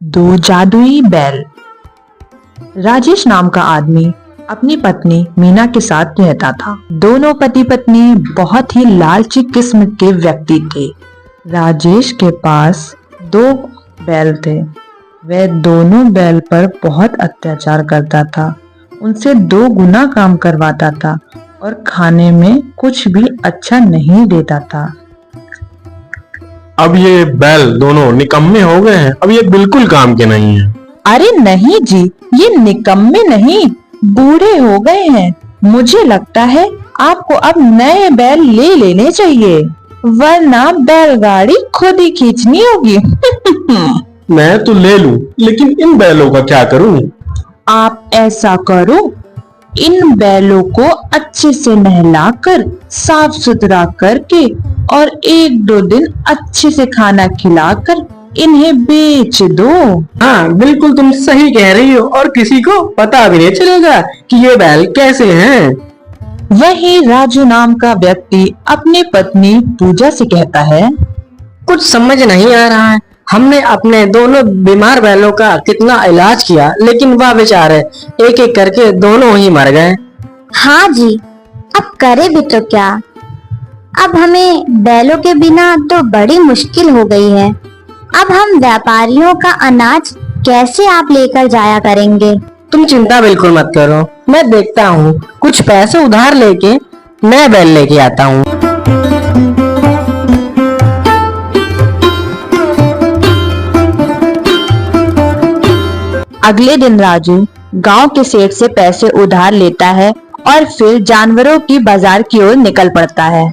दो जादुई बैल। राजेश नाम का आदमी अपनी पत्नी मीना के साथ रहता था। दोनों पति पत्नी बहुत ही लालची किस्म के व्यक्ति थे। राजेश के पास दो बैल थे। वह दोनों बैल पर बहुत अत्याचार करता था, उनसे दो गुना काम करवाता था और खाने में कुछ भी अच्छा नहीं देता था। अब ये बैल दोनों निकम्मे हो गए हैं, अब ये बिल्कुल काम के नहीं है। अरे नहीं जी, ये निकम्मे नहीं, बूढ़े हो गए हैं। मुझे लगता है आपको अब नए बैल ले लेने चाहिए, वरना बैलगाड़ी खुद ही खींचनी होगी। मैं तो ले लूं, लेकिन इन बैलों का क्या करूं? आप ऐसा करो, इन बैलों को अच्छे से नहलाकर साफ सुथरा करके और एक दो दिन अच्छे से खाना खिलाकर इन्हें बेच दो। हाँ, बिल्कुल तुम सही कह रही हो और किसी को पता भी नहीं चलेगा कि ये बैल कैसे हैं। वही राजू नाम का व्यक्ति अपनी पत्नी पूजा से कहता है, कुछ समझ नहीं आ रहा है। हमने अपने दोनों बीमार बैलों का कितना इलाज किया, लेकिन वह बेचारे एक एक करके दोनों ही मर गए। हाँ जी, अब करे भी तो क्या। अब हमें बैलों के बिना तो बड़ी मुश्किल हो गई है। अब हम व्यापारियों का अनाज कैसे आप लेकर जाया करेंगे? तुम चिंता बिल्कुल मत करो, मैं देखता हूँ कुछ पैसे उधार लेके नया बैल लेके आता हूँ। अगले दिन राजू गांव के सेठ से पैसे उधार लेता है और फिर जानवरों की बाजार की ओर निकल पड़ता है।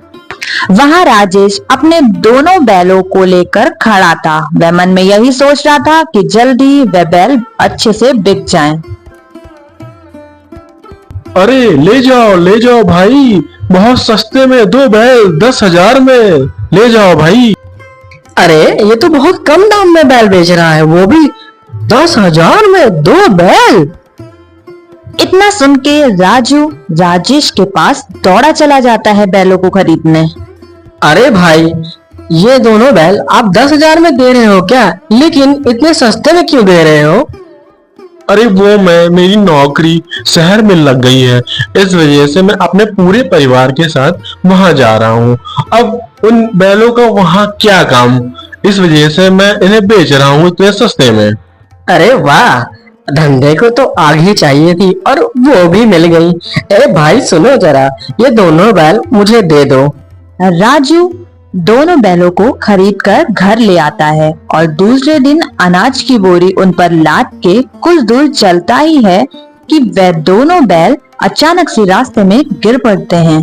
वहां राजेश अपने दोनों बैलों को लेकर खड़ा था। वह मन में यही सोच रहा था कि जल्द ही वह बैल अच्छे से बिक जाएं। अरे ले जाओ भाई, बहुत सस्ते में दो बैल 10,000 में ले जाओ भाई। अरे ये तो बहुत कम दाम में बैल बेच रहा है, वो भी 10,000 में दो बैल। इतना सुन के राजू राजेश के पास दौड़ा चला जाता है बैलों को खरीदने। अरे भाई, ये दोनों बैल आप 10,000 में दे रहे हो क्या? लेकिन इतने सस्ते में क्यों दे रहे हो? अरे वो मेरी नौकरी शहर में लग गई है, इस वजह से मैं अपने पूरे परिवार के साथ वहां जा रहा हूँ। अब उन बैलों का वहां क्या काम, इस वजह से मैं इन्हें बेच रहा हूँ इतने सस्ते में। अरे वाह, धंधे को तो आग ही चाहिए थी और वो भी मिल गई। ए भाई सुनो जरा, ये दोनों बैल मुझे दे दो। राजू दोनों बैलों को खरीदकर घर ले आता है और दूसरे दिन अनाज की बोरी उन पर लाद के कुछ दूर चलता ही है कि वह दोनों बैल अचानक से रास्ते में गिर पड़ते हैं।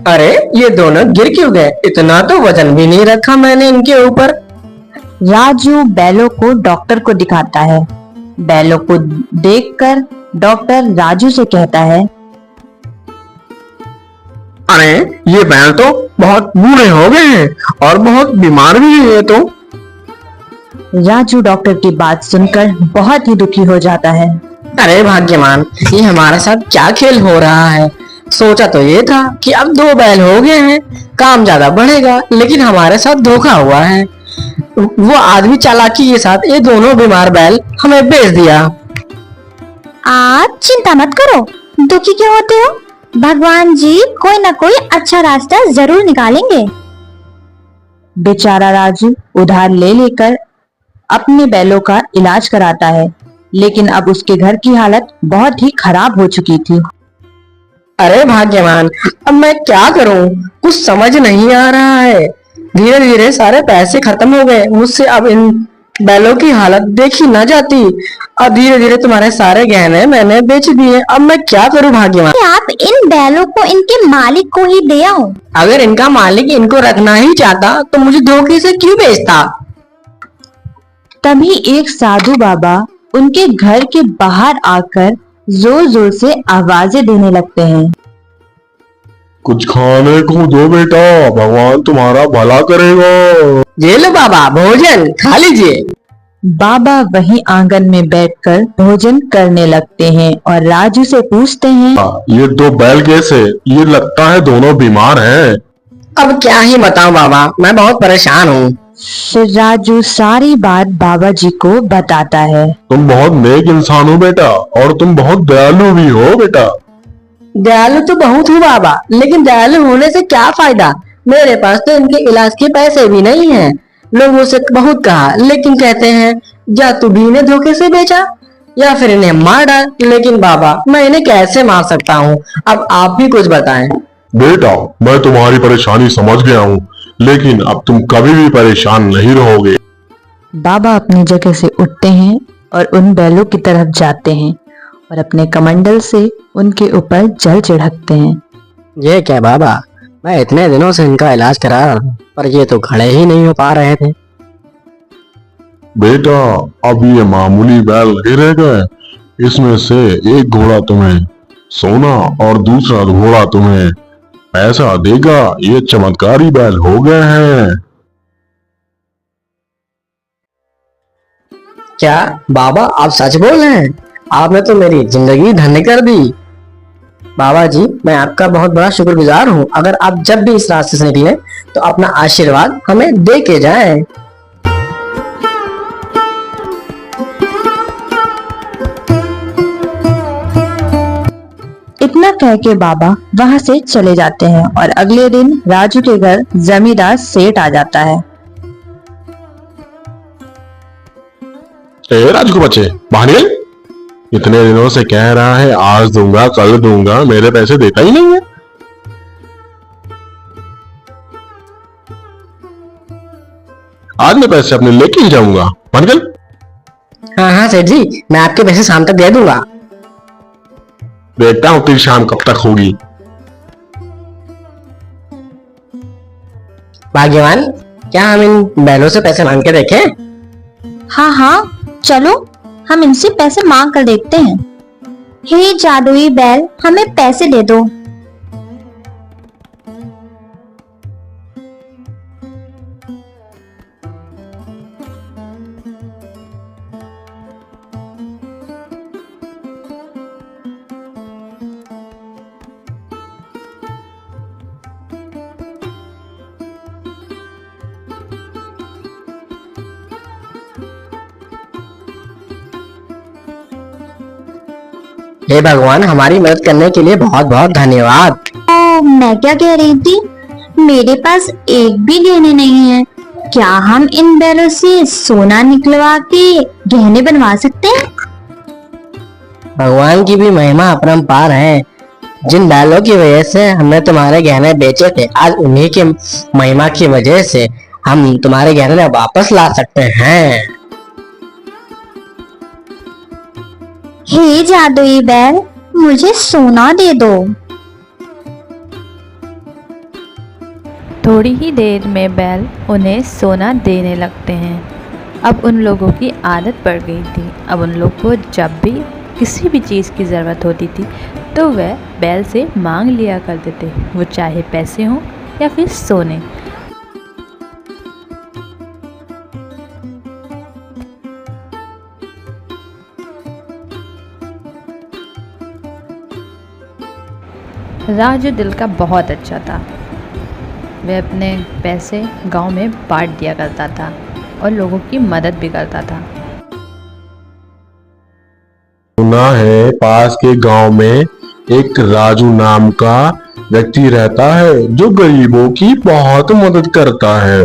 अरे ये दोनों गिर क्यों गए? इतना तो वजन भी नहीं रखा मैंने इनके ऊपर। राजू बैलों को डॉक्टर को दिखाता है। बैलों को देखकर डॉक्टर राजू से कहता है, अरे ये बैल तो बहुत बूढ़े हो गए हैं और बहुत बीमार भी है। तो राजू डॉक्टर की बात सुनकर बहुत ही दुखी हो जाता है। अरे भाग्यवान, ये हमारे साथ क्या खेल हो रहा है। सोचा तो ये था कि अब दो बैल हो गए हैं, काम ज्यादा बढ़ेगा, लेकिन हमारे साथ धोखा हुआ है। वो आदमी चालाकी के साथ ये दोनों बीमार बैल हमें बेच दिया। आप चिंता मत करो, दुखी क्यों होते हो? भगवान जी कोई ना कोई अच्छा रास्ता जरूर निकालेंगे। बेचारा राजू उधार ले लेकर अपने बैलों का इलाज कराता है, लेकिन अब उसके घर की हालत बहुत ही खराब हो चुकी थी। अरे भाग्यवान, अब मैं क्या करूं, कुछ समझ नहीं आ रहा है। धीरे धीरे सारे पैसे खत्म हो गए मुझसे, अब इन बैलों की हालत देखी ना जाती। अब धीरे धीरे तुम्हारे सारे गहने मैंने बेच दिए, अब मैं क्या करूं भाग्यवान? आप इन बैलों को इनके मालिक को ही दे आओ। अगर इनका मालिक इनको रखना ही चाहता तो मुझे धोखे से क्यों बेचता? तभी एक साधु बाबा उनके घर के बाहर आकर जोर जोर से आवाजें देने लगते हैं। कुछ खाने को दो बेटा, भगवान तुम्हारा भला करेगा। ये लो बाबा, भोजन खा लीजिए। बाबा वहीं आंगन में बैठकर भोजन करने लगते हैं और राजू से पूछते हैं, ये दो बैल कैसे? ये लगता है दोनों बीमार हैं। अब क्या ही बताऊं बाबा, मैं बहुत परेशान हूँ। फिर राजू सारी बात बाबा जी को बताता है। तुम बहुत नेक इंसान हो बेटा, और तुम बहुत दयालु भी हो बेटा। दयालु तो बहुत हूँ बाबा, लेकिन दयालु होने से क्या फायदा? मेरे पास तो इनके इलाज के पैसे भी नहीं हैं। लोगों से बहुत कहा, लेकिन कहते हैं या तो भी इन्हें धोखे से बेचा या फिर इन्हें मार डाल। लेकिन बाबा, मैं इन्हें कैसे मार सकता हूँ? अब आप भी कुछ बताएं। बेटा, मैं तुम्हारी परेशानी समझ गया हूँ, लेकिन अब तुम कभी भी परेशान नहीं रहोगे। बाबा अपनी जगह से उठते हैं और उन बैलों की तरफ जाते हैं और अपने कमंडल से उनके ऊपर जल छिड़कते हैं। ये क्या बाबा, मैं इतने दिनों से इनका इलाज करा रहा हूँ, पर ये तो खड़े ही नहीं हो पा रहे थे। बेटा, अब ये मामूली बैल नहीं रह गए। इसमें से एक घोड़ा तुम्हें सोना और दूसरा घोड़ा तुम्हें पैसा देगा। ये चमत्कारी बैल हो गए हैं। क्या बाबा, आप सच बोल रहे हैं? आपने तो मेरी जिंदगी धन्य कर दी। बाबा जी, मैं आपका बहुत बड़ा शुक्रगुजार हूँ। अगर आप जब भी इस रास्ते से निकले तो अपना आशीर्वाद हमें दे के जाएं। इतना कह के बाबा वहां से चले जाते हैं और अगले दिन राजू के घर जमींदार सेठ आ जाता है। ए राजू के बच्चे, बाहर निकल। इतने दिनों से कह रहा है आज दूंगा कल दूंगा, मेरे पैसे देता ही नहीं है। आज मैं पैसे अपने लेके ही जाऊंगा। बाहर निकल। हाँ हाँ सेठ जी, मैं आपके पैसे शाम तक दे दूंगा। देखता हूँ तेरी शाम कब तक होगी। भाग्यवान, क्या हम इन बैलों से पैसे मांग के देखें? हाँ हाँ, चलो हम इनसे पैसे मांग कर देखते हैं। हे जादुई बैल, हमें पैसे दे दो। हे भगवान, हमारी मदद करने के लिए बहुत बहुत धन्यवाद। ओ, मैं क्या कह रही थी, मेरे पास एक भी गहने नहीं है। क्या हम इन बैलों से सोना निकलवा के गहने बनवा सकते हैं? भगवान की भी महिमा अपरंपार है। जिन बैलों की वजह से हमने तुम्हारे गहने बेचे थे, आज उन्हीं की महिमा की वजह से हम तुम्हारे गहने वापस ला सकते हैं। हे जादुई बैल, मुझे सोना दे दो। थोड़ी ही देर में बैल उन्हें सोना देने लगते हैं। अब उन लोगों की आदत पड़ गई थी। अब उन लोग को जब भी किसी भी चीज़ की ज़रूरत होती थी तो वह बैल से मांग लिया करते थे, वो चाहे पैसे हों या फिर सोने। राजू दिल का बहुत अच्छा था। वह अपने पैसे गांव में बांट दिया करता था और लोगों की मदद भी करता था। सुना है पास के गांव में एक राजू नाम का व्यक्ति रहता है जो गरीबों की बहुत मदद करता है।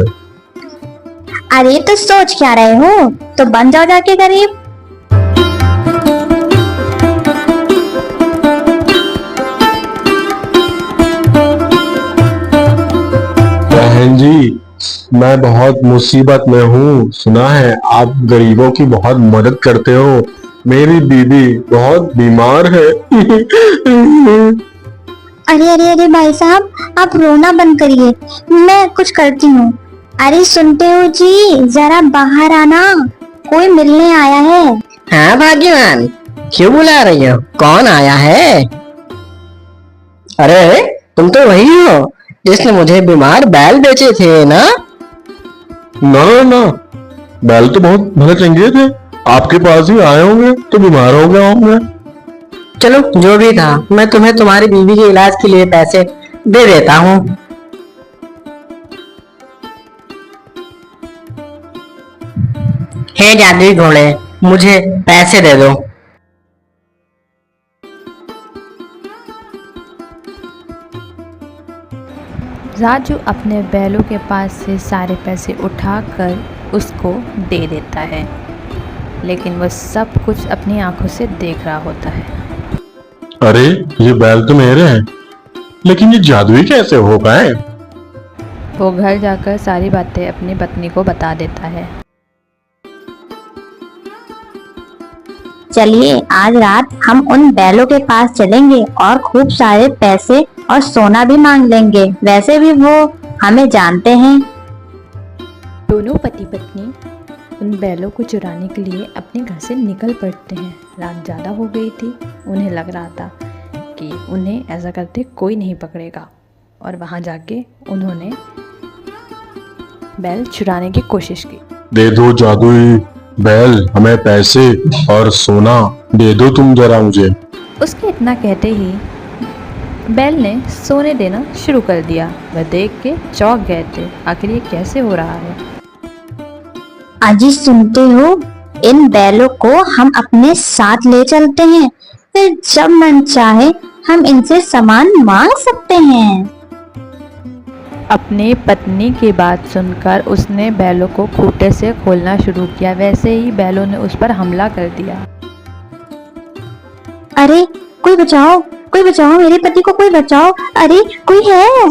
अरे तो सोच क्या रहे हो, तो बन जाओ जाके गरीब। बहन जी, मैं बहुत मुसीबत में हूँ। सुना है आप गरीबों की बहुत मदद करते हो। मेरी बीबी बहुत बीमार है। अरे अरे अरे भाई साहब, आप रोना बंद करिए, मैं कुछ करती हूँ। अरे सुनते हो जी, जरा बाहर आना, कोई मिलने आया है। हाँ भाग्यवान, क्यों बुला रही हो? कौन आया है? अरे तुम तो वही हो जिसने मुझे बीमार बैल बेचे थे ना? ना ना, बैल तो बहुत भले चंगे थे। आपके पास ही आए होंगे तो बीमार हो गए होंगे। चलो जो भी था, मैं तुम्हें तुम्हारी बीवी के इलाज के लिए पैसे दे देता हूँ। हे जादुई घोड़े, मुझे पैसे दे दो। राजू अपने बैलों के पास से सारे पैसे उठाकर उसको दे देता है, लेकिन वह सब कुछ अपनी आंखों से देख रहा होता है। अरे ये बैल तो मेरे हैं, लेकिन ये जादुई कैसे हो पाए? वो घर जाकर सारी बातें अपनी पत्नी को बता देता है। चलिए आज रात हम उन बैलों के पास चलेंगे और खूब सारे पैसे और सोना भी मांग लेंगे। वैसे भी वो हमें जानते हैं। दोनों पति पत्नी उन बैलों को चुराने के लिए अपने घर से निकल पड़ते हैं। रात ज़्यादा हो गई थी, उन्हें लग रहा था कि उन्हें ऐसा करते कोई नहीं पकड़ेगा, और वहाँ जाके उन्होंने बैल चुराने की कोशिश की। दे दो जादुई बैल, हमें पैसे और सोना दे दो तुम जरा मुझे। उसके इतना कहते ही बैल ने सोने देना शुरू कर दिया। वह देख के चौंक गए थे, आखिर ये कैसे हो रहा है। अजी सुनते हो, इन बैलों को हम अपने साथ ले चलते हैं, फिर जब मन चाहे हम इनसे सामान मांग सकते हैं। अपनी पत्नी की बात सुनकर उसने बैलों को खूंटे से खोलना शुरू किया। वैसे ही बैलों ने उस पर हमला कर दिया। अरे कोई बचाओ, कोई बचाओ, मेरे पति को कोई बचाओ, अरे कोई है।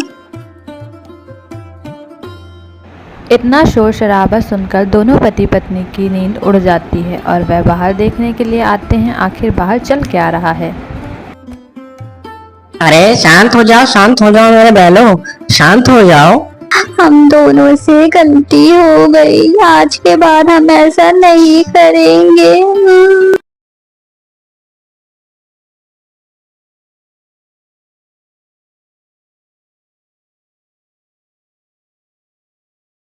इतना शोर शराबा सुनकर दोनों पति पत्नी की नींद उड़ जाती है और वह बाहर देखने के लिए आते हैं आखिर बाहर चल क्या रहा है। अरे शांत हो जाओ मेरे बैलों, शांत हो जाओ। हम दोनों से गलती हो गई, आज के बाद हम ऐसा नहीं करेंगे।